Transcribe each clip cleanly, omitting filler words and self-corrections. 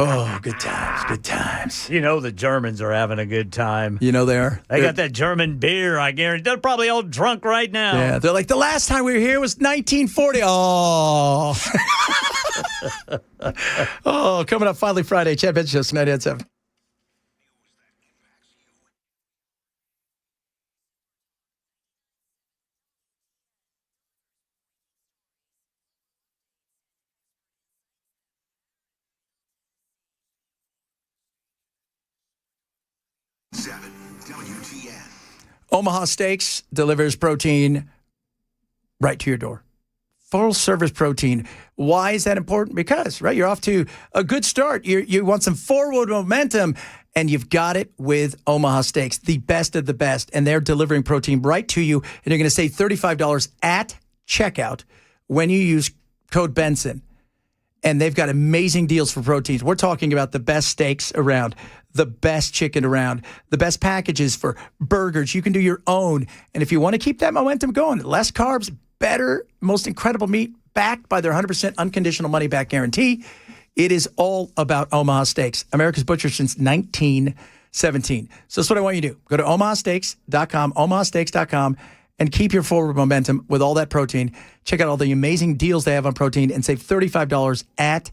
Oh, good times, good times. You know the Germans are having a good time. You know they are. They got that German beer, I guarantee. They're probably all drunk right now. Yeah, they're like, the last time we were here was 1940. Oh. Oh, coming up finally Friday. Chad Benson Show, 98.7. WTN. Omaha Steaks delivers protein right to your door. Full service protein. Why is that important? Because, right, you're off to a good start. You want some forward momentum, and you've got it with Omaha Steaks, the best of the best. And they're delivering protein right to you. And you're going to save $35 at checkout when you use code Benson. And they've got amazing deals for proteins. We're talking about the best steaks around, the best chicken around, the best packages for burgers. You can do your own. And if you want to keep that momentum going, less carbs, better, most incredible meat, backed by their 100% unconditional money-back guarantee. It is all about Omaha Steaks, America's butcher since 1917. So that's what I want you to do. Go to omahasteaks.com, omahasteaks.com, and keep your forward momentum with all that protein. Check out all the amazing deals they have on protein and save $35 at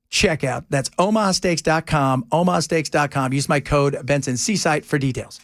checkout. That's omahasteaks.com, omahasteaks.com. Use my code Benson Seaside for details.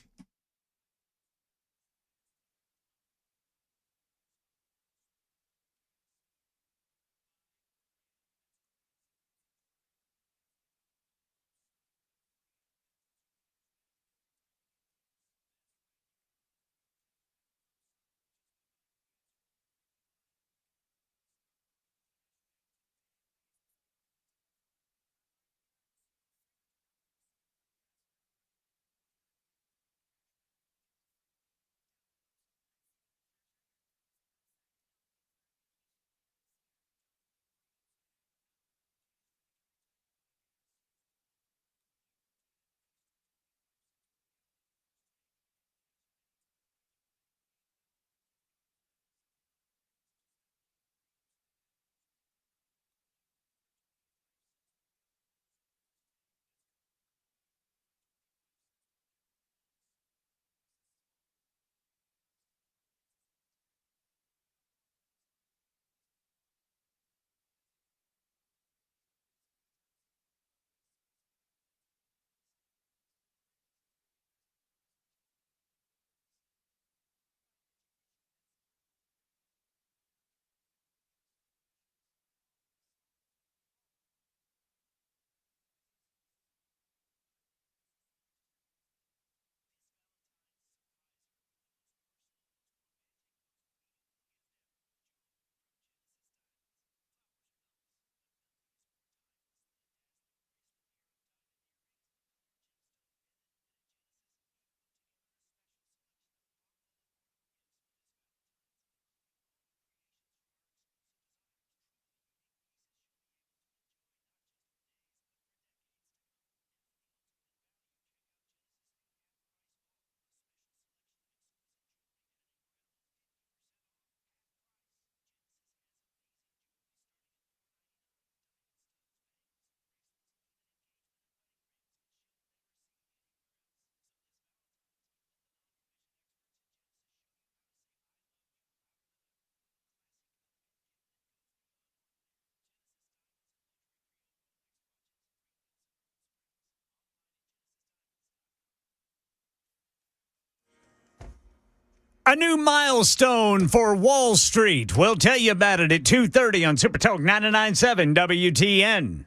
A new milestone for Wall Street. We'll tell you about it at 2:30 on Super Talk 99.7 WTN.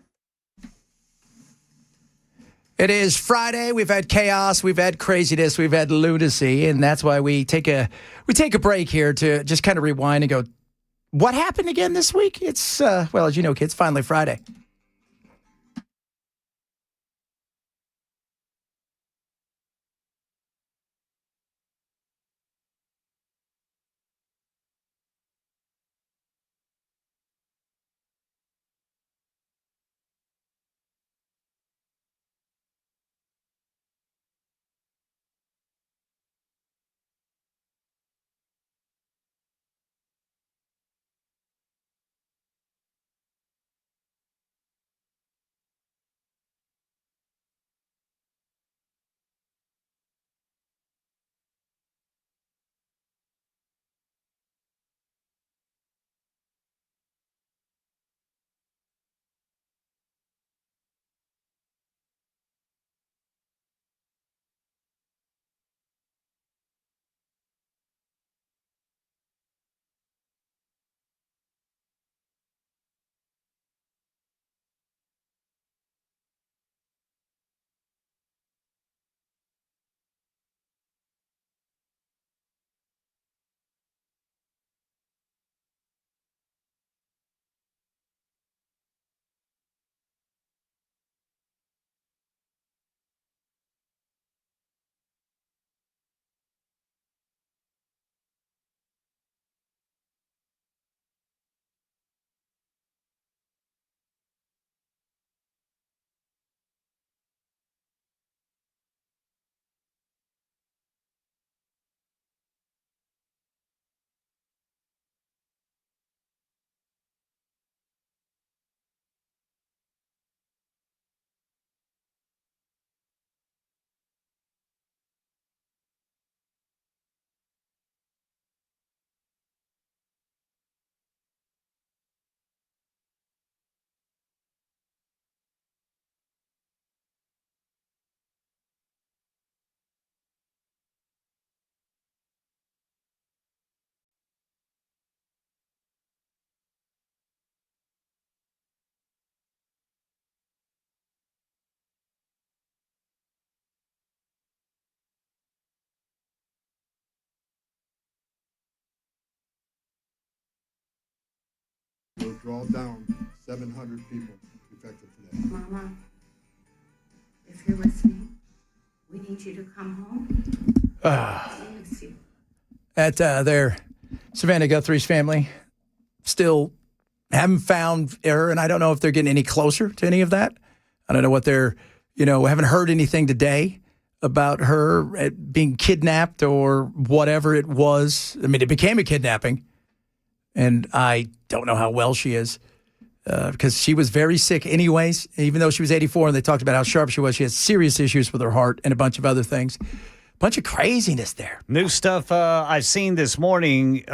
It is Friday. We've had chaos, we've had craziness, we've had lunacy, and that's why we take a break here to just kind of rewind and go, what happened again this week? It's well, as you know, kids, finally Friday. will draw down 700 people effective today. Mama, if you're listening, we need you to come home. We miss you. At their Savannah Guthrie's family, still haven't found her, and I don't know if they're getting any closer to any of that. I don't know what they're, haven't heard anything today about her being kidnapped or whatever it was. I mean, it became a kidnapping, and I don't know how well she is because she was very sick anyways, even though she was 84, and they talked about how sharp she was. She has serious issues with her heart and a bunch of other things. Bunch of craziness there. New stuff I've seen this morning.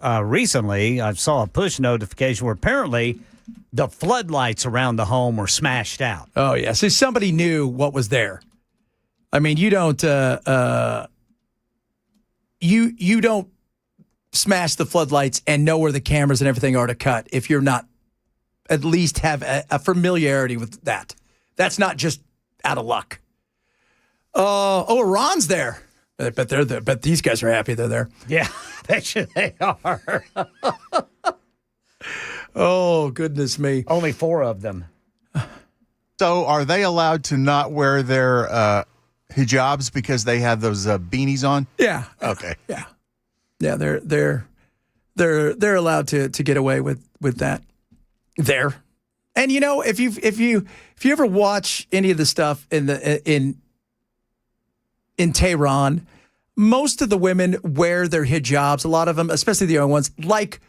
Recently, I saw a push notification where apparently the floodlights around the home were smashed out. Oh, yeah. So somebody knew what was there. I mean, you don't you don't smash the floodlights and know where the cameras and everything are to cut if you're not at least have a familiarity with that. That's not just out of luck. Iran's there. But these guys are happy they're there. Yeah, they are. Oh, goodness me. Only 4 of them. So are they allowed to not wear their hijabs because they have those beanies on? Yeah. Okay. Yeah. Yeah, they're allowed to get away with that there. And if you ever watch any of the stuff in Tehran, most of the women wear their hijabs, a lot of them, especially the young ones, like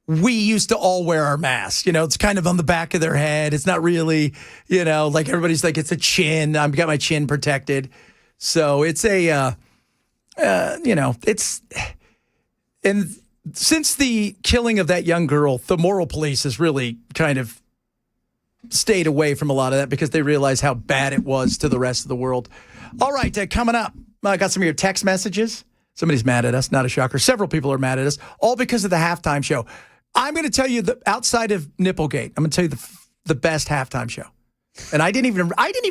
we used to all wear our masks. It's kind of on the back of their head. It's not really, like everybody's like, it's a chin. I've got my chin protected. So it's and since the killing of that young girl, the moral police has really kind of stayed away from a lot of that because they realize how bad it was to the rest of the world. All right, coming up, I got some of your text messages. Somebody's mad at us, not a shocker. Several people are mad at us, all because of the halftime show. I'm going to tell you outside of Nipplegate, I'm going to tell you the best halftime show. And I didn't even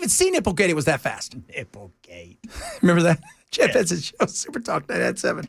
see Nipplegate. It was that fast. Nipplegate. Remember that? Jeff Benson's show, Super Talk 987.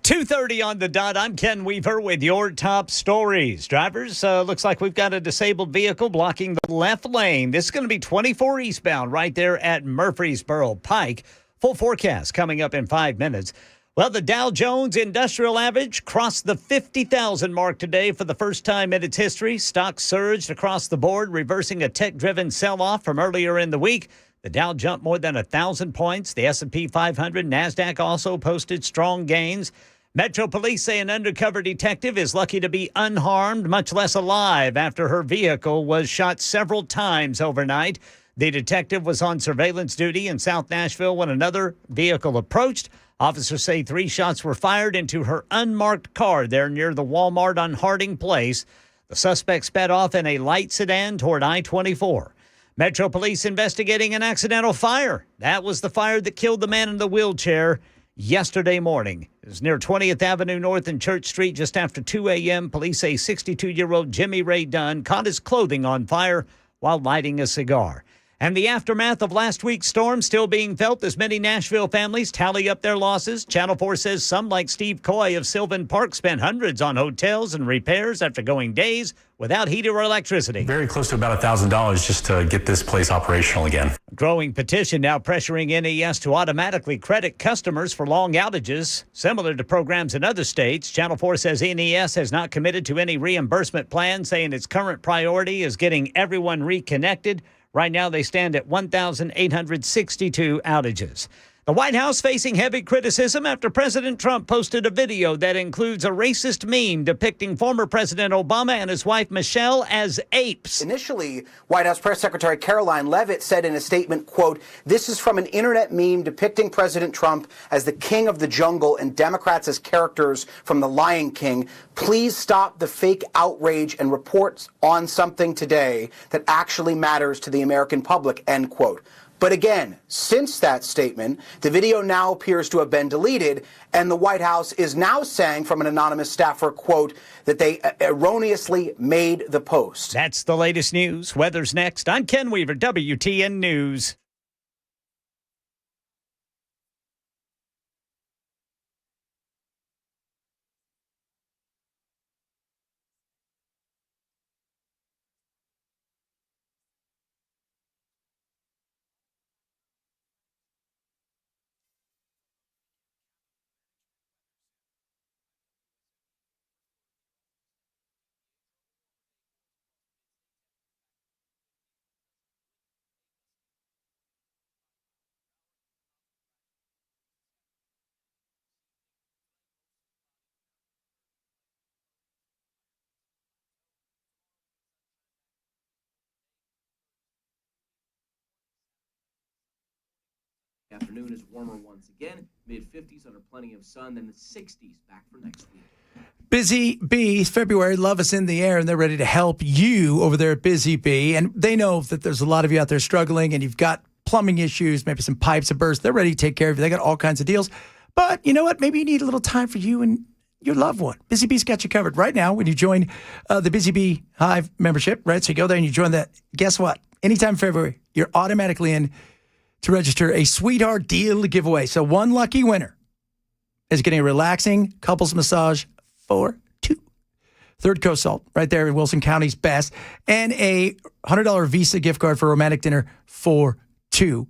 .230 on the dot. I'm Ken Weaver with your top stories. Drivers, looks like we've got a disabled vehicle blocking the left lane. This is going to be 24 eastbound right there at Murfreesboro Pike. Full forecast coming up in 5 minutes. Well, the Dow Jones Industrial Average crossed the 50,000 mark today for the first time in its history. Stocks surged across the board, reversing a tech-driven sell-off from earlier in the week. The Dow jumped more than 1,000 points. The S&P 500, NASDAQ also posted strong gains. Metro Police say an undercover detective is lucky to be unharmed, much less alive, after her vehicle was shot several times overnight. The detective was on surveillance duty in South Nashville when another vehicle approached. Officers say 3 shots were fired into her unmarked car there near the Walmart on Harding Place. The suspect sped off in a light sedan toward I-24. Metro Police investigating an accidental fire. That was the fire that killed the man in the wheelchair yesterday morning. It was near 20th Avenue North and Church Street just after 2 a.m. Police say 62-year-old Jimmy Ray Dunn caught his clothing on fire while lighting a cigar. And the aftermath of last week's storm still being felt as many Nashville families tally up their losses. Channel 4 says some, like Steve Coy of Sylvan Park, spent hundreds on hotels and repairs after going days without heat or electricity. Very close to about $1,000 just to get this place operational again. A growing petition now pressuring NES to automatically credit customers for long outages. Similar to programs in other states, Channel 4 says NES has not committed to any reimbursement plan, saying its current priority is getting everyone reconnected. Right now, they stand at 1,862 outages. The White House facing heavy criticism after President Trump posted a video that includes a racist meme depicting former President Obama and his wife Michelle as apes. Initially, White House Press Secretary Caroline Leavitt said in a statement, quote, "This is from an internet meme depicting President Trump as the king of the jungle and Democrats as characters from The Lion King. Please stop the fake outrage and report on something today that actually matters to the American public," end quote. But again, since that statement, the video now appears to have been deleted, and the White House is now saying from an anonymous staffer, quote, that they erroneously made the post. That's the latest news. Weather's next. I'm Ken Weaver, WTN News. Afternoon is warmer once again, mid-50s under plenty of sun, then the 60s back for next week. Busy Bee, February, love is in the air, and they're ready to help you over there at Busy Bee. And they know that there's a lot of you out there struggling, and you've got plumbing issues, maybe some pipes have burst. They're ready to take care of you. They got all kinds of deals. But you know what? Maybe you need a little time for you and your loved one. Busy Bee's got you covered. Right now, when you join the Busy Bee Hive membership, right? So you go there and you join that. Guess what? Anytime in February, you're automatically in to register a sweetheart deal to give away. So one lucky winner is getting a relaxing couples massage for two. Third Coast Salt, right there in Wilson County's best, and a $100 Visa gift card for a romantic dinner for two.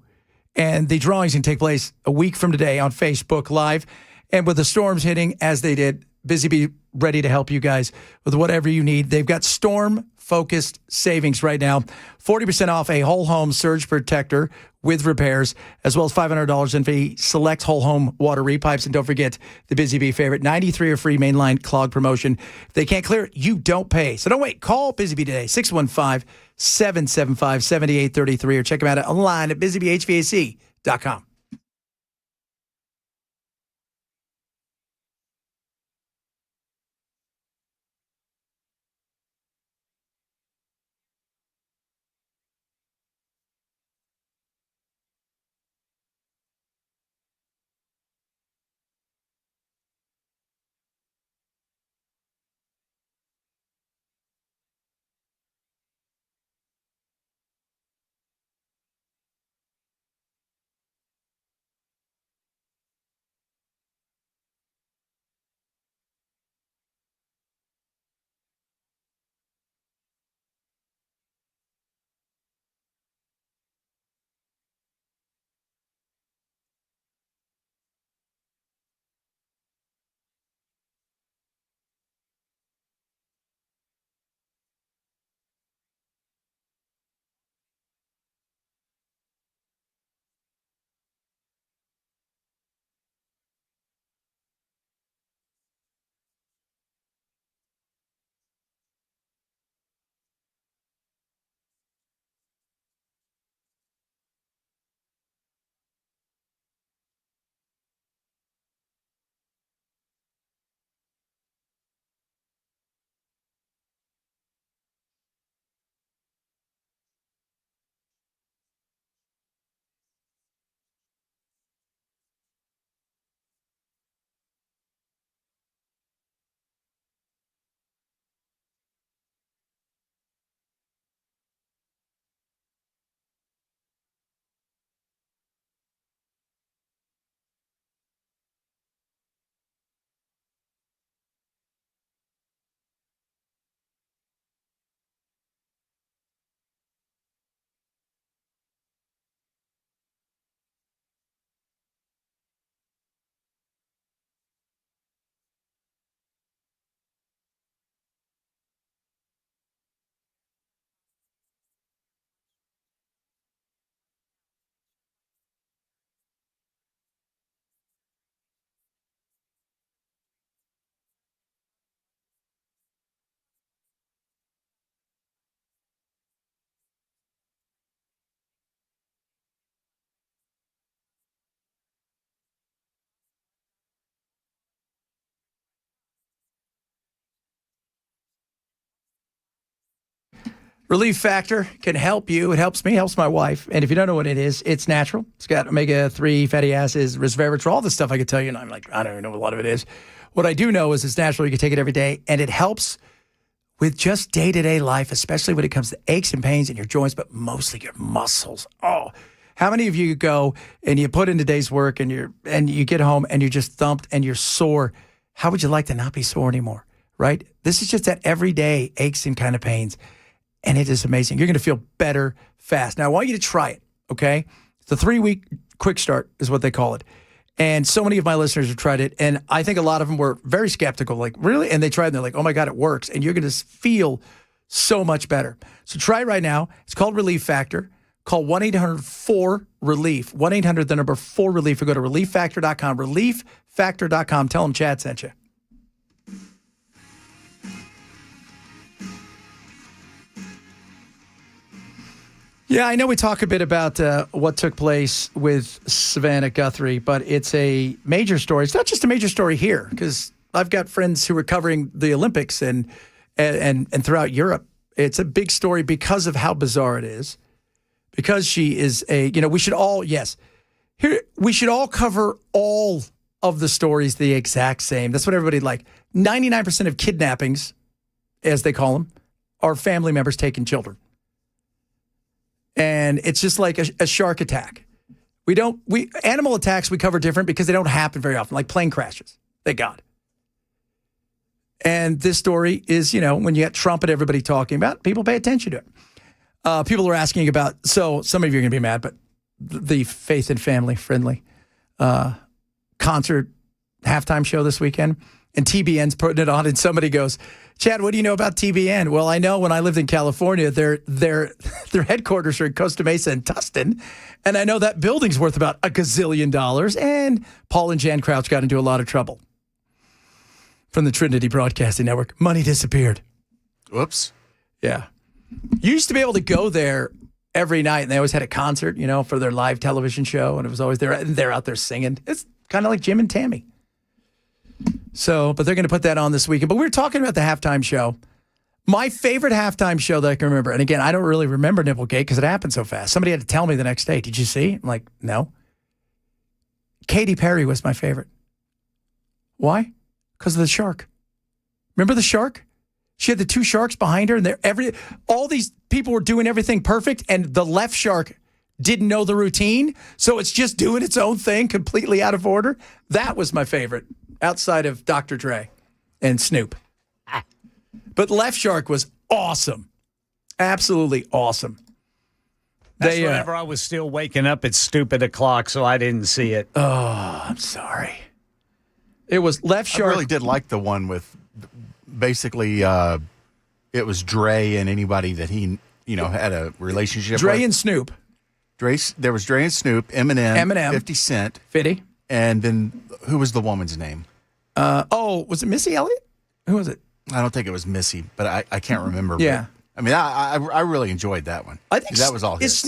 And the drawings can take place a week from today on Facebook Live. And with the storms hitting as they did, Busy Bee ready to help you guys with whatever you need. They've got storm-focused savings right now. 40% off a whole home surge protector with repairs, as well as $500 in the select whole home water repipes. And don't forget the Busy Bee favorite, 93 free mainline clog promotion. If they can't clear it, you don't pay. So don't wait. Call Busy Bee today, 615-775-7833, or check them out online at busybeehvac.com. Relief Factor can help you. It helps me, helps my wife. And if you don't know what it is, it's natural. It's got omega-3 fatty acids, resveratrol, all this stuff I could tell you. And I'm like, I don't even know what a lot of it is. What I do know is it's natural. You can take it every day. And it helps with just day-to-day life, especially when it comes to aches and pains in your joints, but mostly your muscles. Oh, how many of you go and you put in today's work and you get home and you're just thumped and you're sore? How would you like to not be sore anymore, right? This is just that everyday aches and kind of pains. And it is amazing. You're going to feel better fast. Now, I want you to try it, okay? The 3-week quick start is what they call it. And so many of my listeners have tried it. And I think a lot of them were very skeptical, like, really? And they tried and they're like, oh my God, it works. And you're going to feel so much better. So try it right now. It's called Relief Factor. Call 1-800-4RELIEF. 1-800, the number 4RELIEF. Or go to relieffactor.com. Relieffactor.com. Tell them Chad sent you. Yeah, I know we talk a bit about what took place with Savannah Guthrie, but it's a major story. It's not just a major story here, because I've got friends who are covering the Olympics and throughout Europe. It's a big story because of how bizarre it is. Because she is we should all, we should all cover all of the stories the exact same. That's what everybody 99% of kidnappings, as they call them, are family members taking children. And it's just like a shark attack. Animal attacks we cover different because they don't happen very often, like plane crashes. Thank God. And this story is, when you got Trump and everybody talking about it, people pay attention to it. People are asking about, so some of you are going to be mad, but the Faith and Family Friendly concert halftime show this weekend, and TBN's putting it on, and somebody goes, Chad, what do you know about TBN? Well, I know when I lived in California, their headquarters are in Costa Mesa and Tustin, and I know that building's worth about $1 gazillion, and Paul and Jan Crouch got into a lot of trouble from the Trinity Broadcasting Network. Money disappeared. Whoops. Yeah. You used to be able to go there every night, and they always had a concert, for their live television show, and it was always there, and they're out there singing. It's kind of like Jim and Tammy. So, but they're going to put that on this weekend. But we were talking about the halftime show. My favorite halftime show that I can remember, and again, I don't really remember Nipplegate because it happened so fast. Somebody had to tell me the next day, did you see? I'm like, no. Katy Perry was my favorite. Why? Because of the shark. Remember the shark? She had the two sharks behind her, and all these people were doing everything perfect, and the left shark didn't know the routine, so it's just doing its own thing, completely out of order. That was my favorite, outside of Dr. Dre and Snoop. But Left Shark was awesome. Absolutely awesome. That's whenever I was still waking up at stupid o'clock, so I didn't see it. Oh, I'm sorry. It was Left Shark. I really did like the one with basically it was Dre and anybody that he had a relationship Dre with. and Snoop. There was Dre and Snoop, Eminem, 50 Cent. 50. And then who was the woman's name? Was it Missy Elliott? Who was it? I don't think it was Missy, but I can't remember. Yeah. But, I really enjoyed that one. I think that was all his.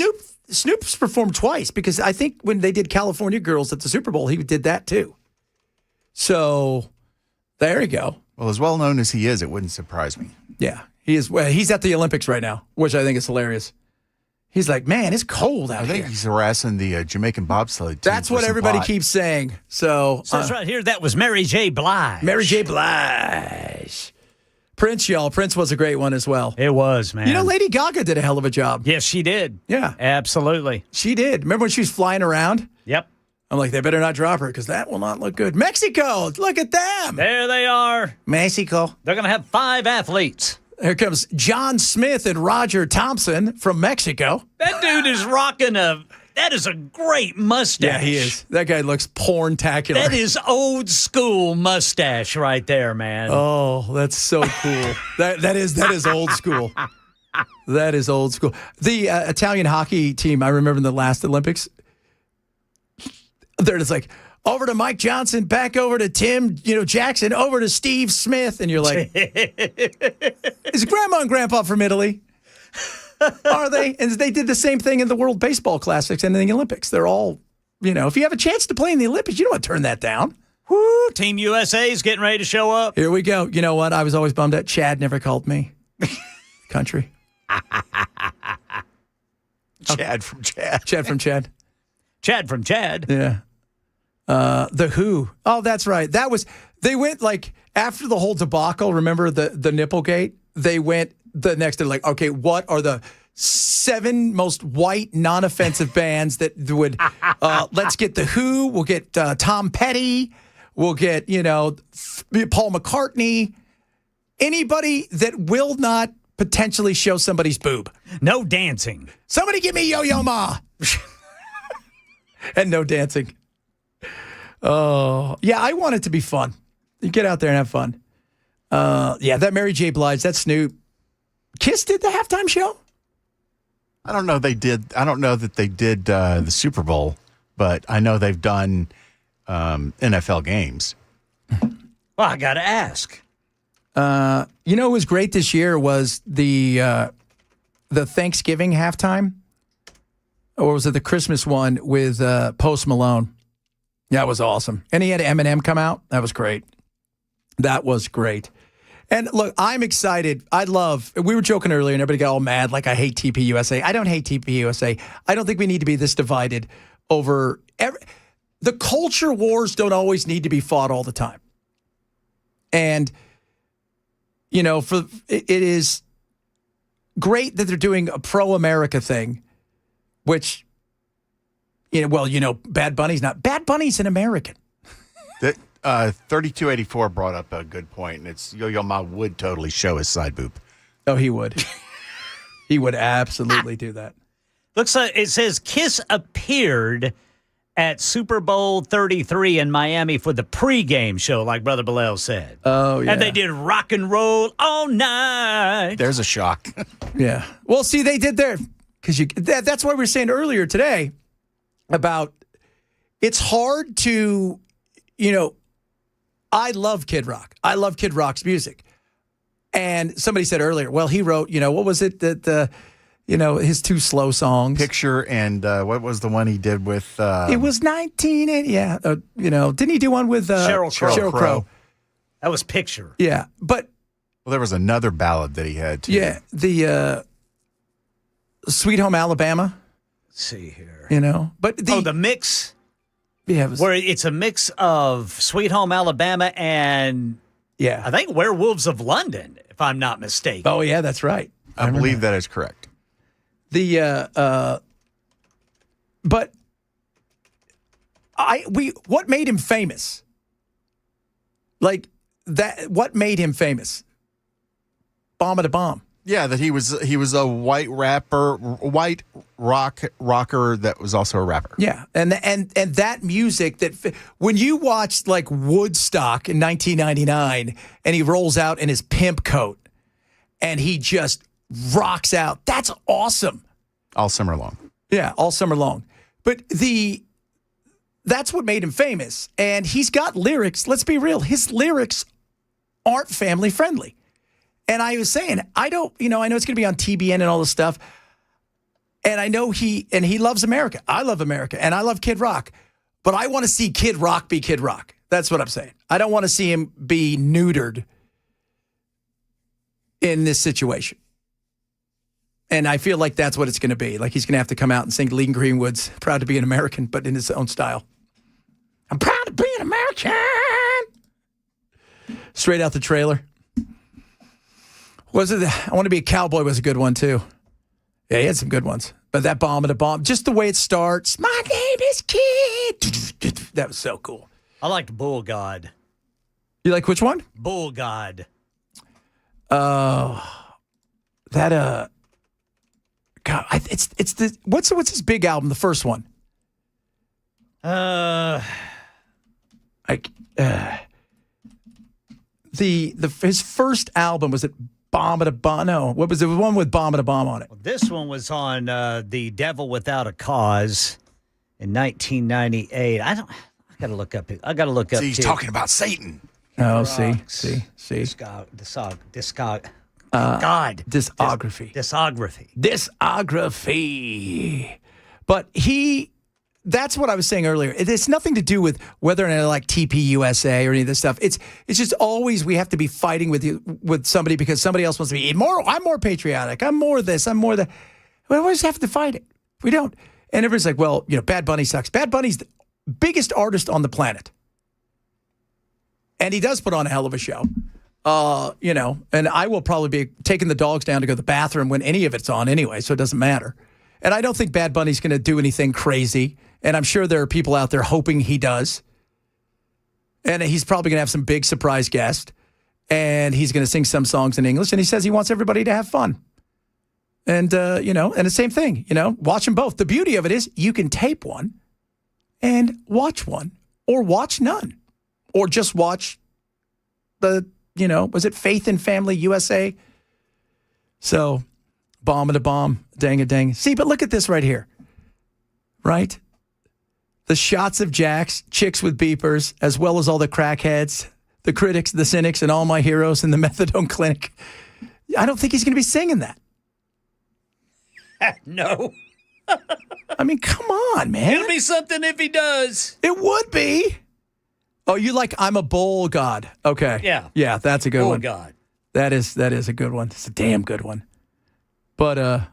Snoop's performed twice, because I think when they did California Girls at the Super Bowl, he did that too. So there you go. Well, as well known as he is, it wouldn't surprise me. Yeah, he is. Well, he's at the Olympics right now, which I think is hilarious. He's like, man, it's cold out here. I think he's harassing the Jamaican bobsled team. That's what everybody keeps saying. So Says right here, that was Mary J. Blige. Mary J. Blige. Prince, y'all. Prince was a great one as well. It was, man. Lady Gaga did a hell of a job. Yes, she did. Yeah. Absolutely. She did. Remember when she was flying around? Yep. I'm like, they better not drop her, because that will not look good. Mexico, look at them. There they are. Mexico. They're going to have 5 athletes. Here comes John Smith and Roger Thompson from Mexico. That dude is rocking that is a great mustache. Yeah, he is. That guy looks porn-tacular. That is old school mustache right there, man. Oh, that's so cool. that is old school. That is old school. The Italian hockey team, I remember in the last Olympics, they're just like, over to Mike Johnson, back over to Tim, Jackson, over to Steve Smith. And you're like, is Grandma and Grandpa from Italy? Are they? And they did the same thing in the World Baseball Classics and in the Olympics. They're all, if you have a chance to play in the Olympics, you don't want to turn that down. Woo, Team USA is getting ready to show up. Here we go. You know what? I was always bummed out. Chad never called me. Country. Chad from Chad. Chad from Chad. Chad from Chad. Yeah. The Who. Oh, that's right. They went after the whole debacle, remember the Nipplegate? They went the next day okay, what are the 7 most white, non-offensive bands that would, let's get the Who, we'll get Tom Petty, we'll get, Paul McCartney, anybody that will not potentially show somebody's boob. No dancing. Somebody give me Yo-Yo Ma. And no dancing. Oh, yeah, I want it to be fun. You get out there and have fun. That Mary J. Blige, that Snoop. Kiss did the halftime show? I don't know that they did the Super Bowl, but I know they've done NFL games. Well, I got to ask. What was great this year was the Thanksgiving halftime or was it the Christmas one with Post Malone? That was awesome. And he had Eminem come out. That was great. That was great. And look, I'm excited. We were joking earlier and everybody got all mad like I hate TPUSA. I don't hate TPUSA. I don't think we need to be this divided over the culture wars don't always need to be fought all the time. And, you know, it is great that they're doing a pro-America thing, which, Bad Bunny's not. Bad Bunny's an American. 3284 brought up a good point, and it's Yo-Yo Ma would totally show his side boob. Oh, he would. He would absolutely do that. Looks like it says Kiss appeared at Super Bowl 33 in Miami for the pregame show, like Brother Bilal said. Oh, yeah. And they did rock and roll all night. There's a shock. Yeah. Well, see, they did there because that's why we were saying earlier today about it's hard to, I love Kid Rock. I love Kid Rock's music. And somebody said earlier, well, he wrote, what was it that, his two slow songs. Picture and what was the one he did with? It was 1980. Yeah. Didn't he do one with Sheryl Crow? That was Picture. Yeah. But. Well, there was another ballad that he had, too. Yeah. The Sweet Home Alabama. Let's see here. But the mix. Yeah. Where it's a mix of Sweet Home Alabama and I think Werewolves of London, if I'm not mistaken. Oh, yeah, that's right. I believe that is correct. But what made him famous? Like that, what made him famous? Bomb of the Bomb. Yeah, that he was a white rocker that was also a rapper. Yeah, and that music that when you watched like Woodstock in 1999, and he rolls out in his pimp coat, and he just rocks out. That's awesome. All summer long. Yeah, all summer long. But that's what made him famous. And he's got lyrics. Let's be real. His lyrics aren't family friendly. And I was saying, I know it's going to be on TBN and all this stuff. And I know he loves America. I love America. And I love Kid Rock. But I want to see Kid Rock be Kid Rock. That's what I'm saying. I don't want to see him be neutered in this situation. And I feel like that's what it's going to be. Like he's going to have to come out and sing Lee Greenwood's Proud to be an American, but in his own style. I'm proud to be an American. Straight out the trailer. Was it? I Want to Be a Cowboy was a good one, too. Yeah, he had some good ones. But that Bomb of the Bomb, just the way it starts. My name is Kid. That was so cool. I liked Bull God. You like which one? Bull God. God, it's the what's his big album? The first one. His first album was it Bomb of the Bomb? No, what was it? The one with Bomb of the Bomb on it? Well, this one was on The Devil Without a Cause in 1998. I got to look up. I got to look up. See, he's talking about Satan. Oh, see. Discography. But that's what I was saying earlier. It's nothing to do with whether or not I like TPUSA or any of this stuff. It's just always we have to be fighting with somebody because somebody else wants to be more. I'm more patriotic. I'm more this. I'm more that. We always have to fight it. We don't. And everybody's like, well, Bad Bunny sucks. Bad Bunny's the biggest artist on the planet. And he does put on a hell of a show. And I will probably be taking the dogs down to go to the bathroom when any of it's on anyway, so it doesn't matter. And I don't think Bad Bunny's going to do anything crazy. And I'm sure there are people out there hoping he does. And he's probably going to have some big surprise guest. And he's going to sing some songs in English. And he says he wants everybody to have fun. And, and the same thing, watch them both. The beauty of it is you can tape one and watch one or watch none. Or just watch was it Faith and Family USA? So, Bomb of the Bomb, dang-a-dang. See, but look at this right here, right? The shots of Jax, chicks with beepers, as well as all the crackheads, the critics, the cynics, and all my heroes in the methadone clinic. I don't think he's going to be singing that. No. I mean, come on, man. It'll be something if he does. It would be. Oh, you like I'm a bull god. Okay. Yeah. Yeah, that's a good Oh, one. God. That is a good one. It's a damn good one. But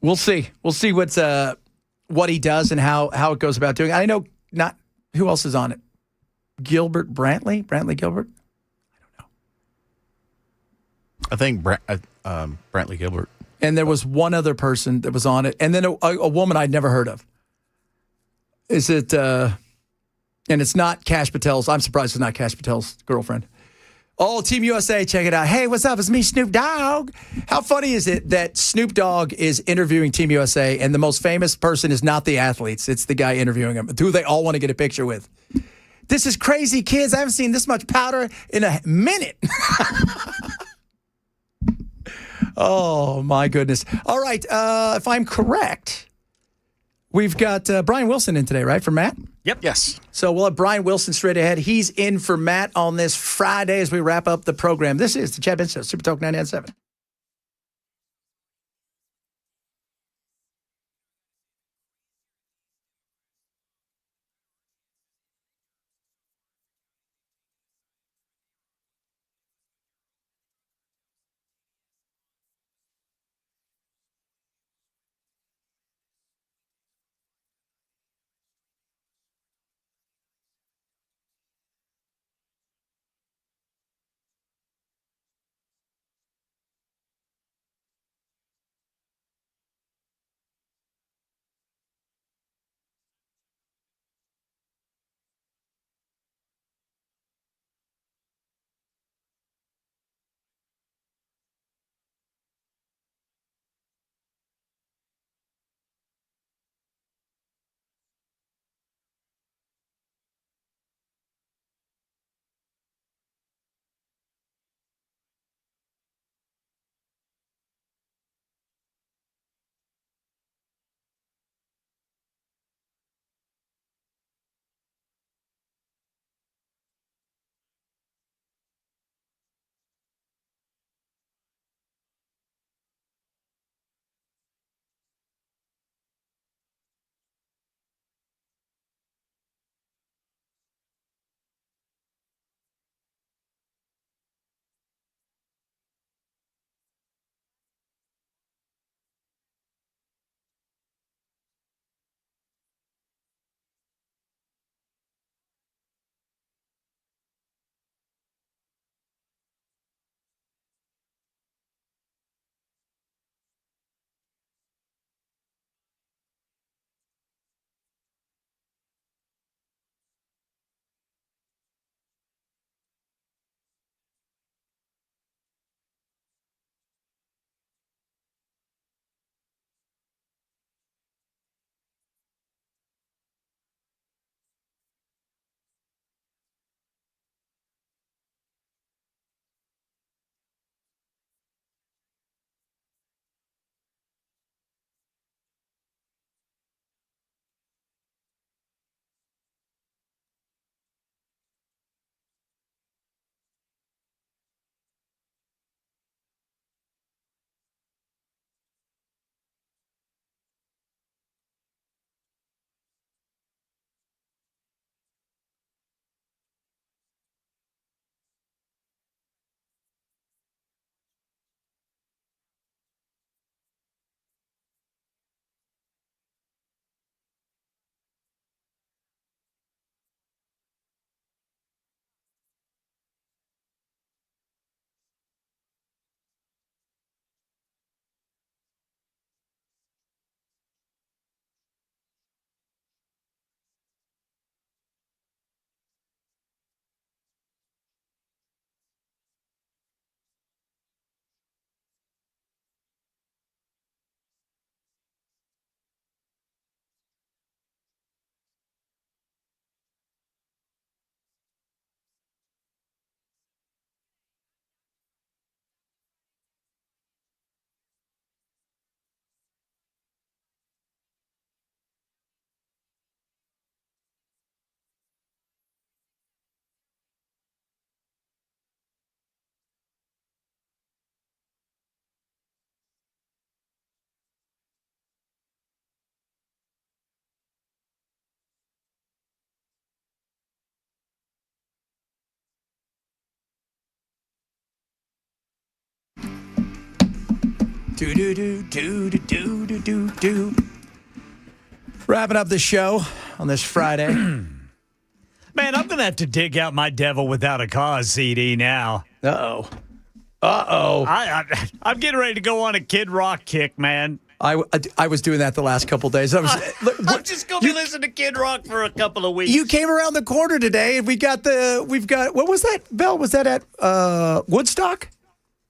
we'll see. We'll see what he does and how it goes about doing it. I know not who else is on it. Gilbert Brantley? Brantley Gilbert? I think Brantley Gilbert. And there was one other person that was on it. And then a woman I'd never heard of. Is it, and it's not Kash Patel's, I'm surprised it's not Kash Patel's girlfriend. Oh, Team USA, check it out. Hey, what's up? It's me, Snoop Dogg. How funny is it that Snoop Dogg is interviewing Team USA and the most famous person is not the athletes, it's the guy interviewing them, who they all want to get a picture with. This is crazy, kids. I haven't seen this much powder in a minute. Oh, my goodness. All right. If I'm correct, we've got Brian Wilson in today, right, for Matt? Yep. Yes. So we'll have Brian Wilson straight ahead. He's in for Matt on this Friday as we wrap up the program. This is the Chad Benson Show, Super Talk 99.7. Do do do do do do do do do. Wrapping up the show on this Friday. Man, I'm going to have to dig out my Devil Without a Cause CD now. Uh-oh. I'm getting ready to go on a Kid Rock kick, man. I was doing that the last couple days. I'm just going to listen to Kid Rock for a couple of weeks. You came around the corner today, and we've got what was that, Bill? Was that at Woodstock?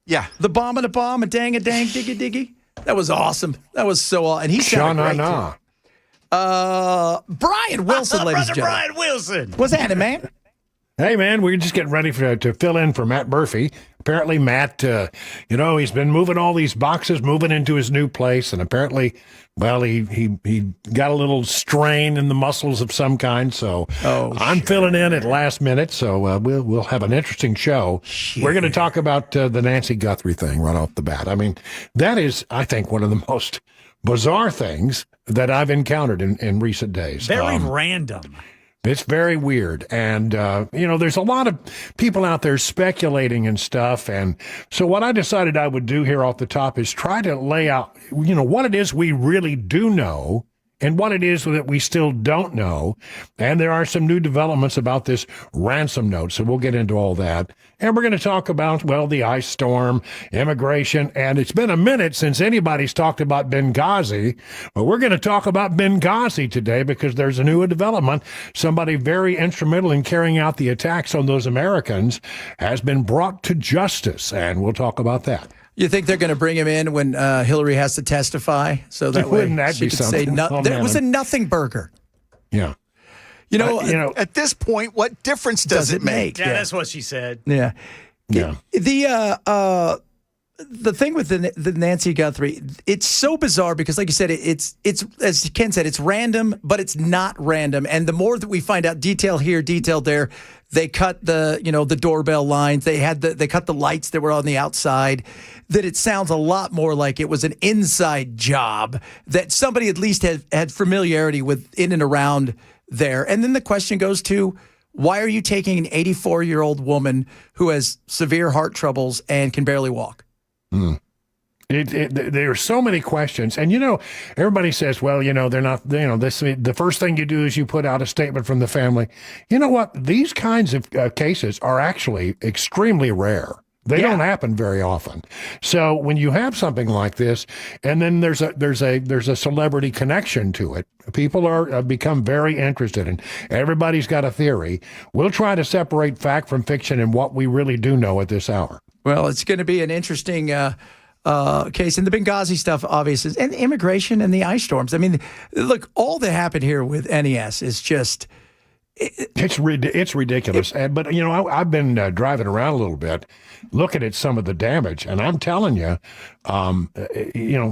Yeah. The bomb and a bomb, a dang, diggy diggy. That was awesome. That was so awesome. And he sounded great, too. Brian Wilson, ladies and gentlemen. Brian Wilson. What's happening, man? Hey, man, we're just getting ready to fill in for Matt Murphy. Apparently, Matt, he's been moving all these boxes, moving into his new place, and apparently, well, he got a little strain in the muscles of some kind. So I'm filling in at last minute. So we'll have an interesting show. Shit. We're going to talk about the Nancy Guthrie thing right off the bat. I mean, that is, I think, one of the most bizarre things that I've encountered in recent days. Very random. It's very weird. And, there's a lot of people out there speculating and stuff. And so what I decided I would do here off the top is try to lay out, what it is we really do know and what it is that we still don't know. And there are some new developments about this ransom note. So we'll get into all that. And we're going to talk about, the ice storm, immigration. And it's been a minute since anybody's talked about Benghazi. But we're going to talk about Benghazi today because there's a new development. Somebody very instrumental in carrying out the attacks on those Americans has been brought to justice. And we'll talk about that. You think they're going to bring him in when Hillary has to testify, so that way she can say there was a nothing burger. Yeah. At this point, what difference does it make? Yeah, that's what she said. Yeah. Yeah. The thing with the Nancy Guthrie, it's so bizarre because, like you said, it's as Ken said, it's random, but it's not random. And the more that we find out, detail here, detail there, they cut the doorbell lines. They cut the lights that were on the outside. That it sounds a lot more like it was an inside job that somebody at least had familiarity with in and around there. And then the question goes to, why are you taking an 84-year-old woman who has severe heart troubles and can barely walk? There are so many questions. And, everybody says, well, they're not, the first thing you do is you put out a statement from the family. You know what? These kinds of cases are actually extremely rare. They don't happen very often. So when you have something like this, and then there's a celebrity connection to it, people are become very interested, and everybody's got a theory. We'll try to separate fact from fiction and what we really do know at this hour. Well, it's going to be an interesting case, and the Benghazi stuff, obviously, and immigration and the ice storms. I mean, look, all that happened here with NES is just. It's ridiculous. But, I've been driving around a little bit, looking at some of the damage, and I'm telling you, I'm going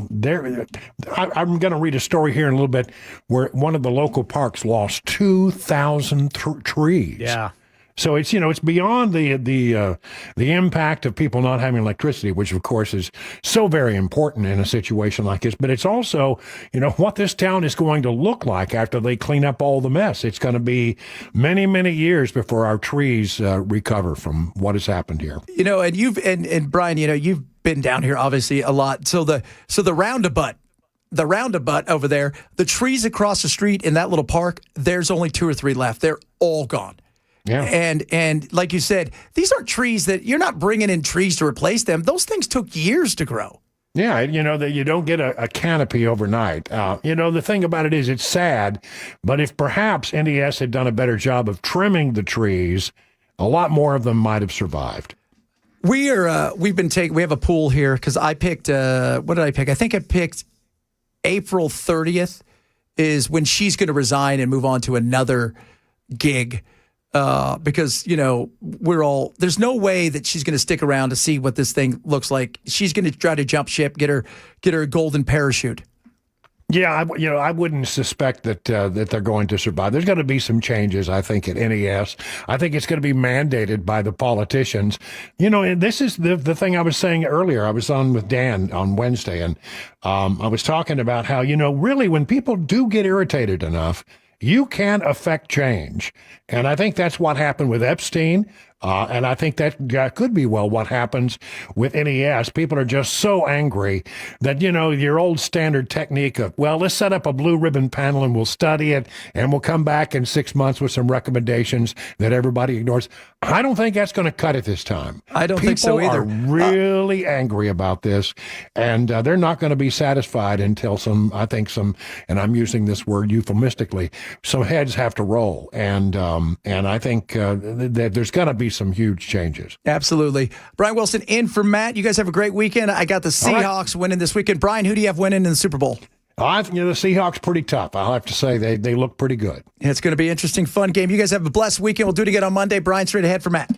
to read a story here in a little bit where one of the local parks lost 2,000 trees. Yeah. So it's beyond the impact of people not having electricity, which of course is so very important in a situation like this. But it's also, what this town is going to look like after they clean up all the mess. It's going to be many, many years before our trees recover from what has happened here. And Brian, you've been down here obviously a lot. So the roundabout over there, the trees across the street in that little park, there's only 2 or 3 left. They're all gone. Yeah. And like you said, these aren't trees that you're not bringing in trees to replace them. Those things took years to grow. Yeah, that you don't get a canopy overnight. The thing about it is it's sad, but if perhaps NES had done a better job of trimming the trees, a lot more of them might have survived. We have a pool here because I picked, what did I pick? I think I picked April 30th is when she's going to resign and move on to another gig. Because, there's no way that she's going to stick around to see what this thing looks like. She's going to try to jump ship, get her golden parachute. Yeah, I wouldn't suspect that they're going to survive. There's going to be some changes, I think, at NES. I think it's going to be mandated by the politicians. And this is the thing I was saying earlier. I was on with Dan on Wednesday, and I was talking about how, really when people do get irritated enough, you can affect change. And I think that's what happened with Epstein. And I think that could be, well, what happens with NES. People are just so angry that, your old standard technique of, well, let's set up a blue ribbon panel and we'll study it and we'll come back in 6 months with some recommendations that everybody ignores. I don't think that's going to cut it this time. I don't think so either. People are really angry about this, and they're not going to be satisfied until some, and I'm using this word euphemistically, some heads have to roll. And I think that there's going to be some huge changes. Absolutely. Brian Wilson in for Matt. You guys have a great weekend. I got the Seahawks winning this weekend. Brian, who do you have winning in the Super Bowl? I think the Seahawks pretty tough. I'll have to say they look pretty good. It's going to be an interesting, fun game. You guys have a blessed weekend. We'll do it again on Monday. Brian, straight ahead for Matt.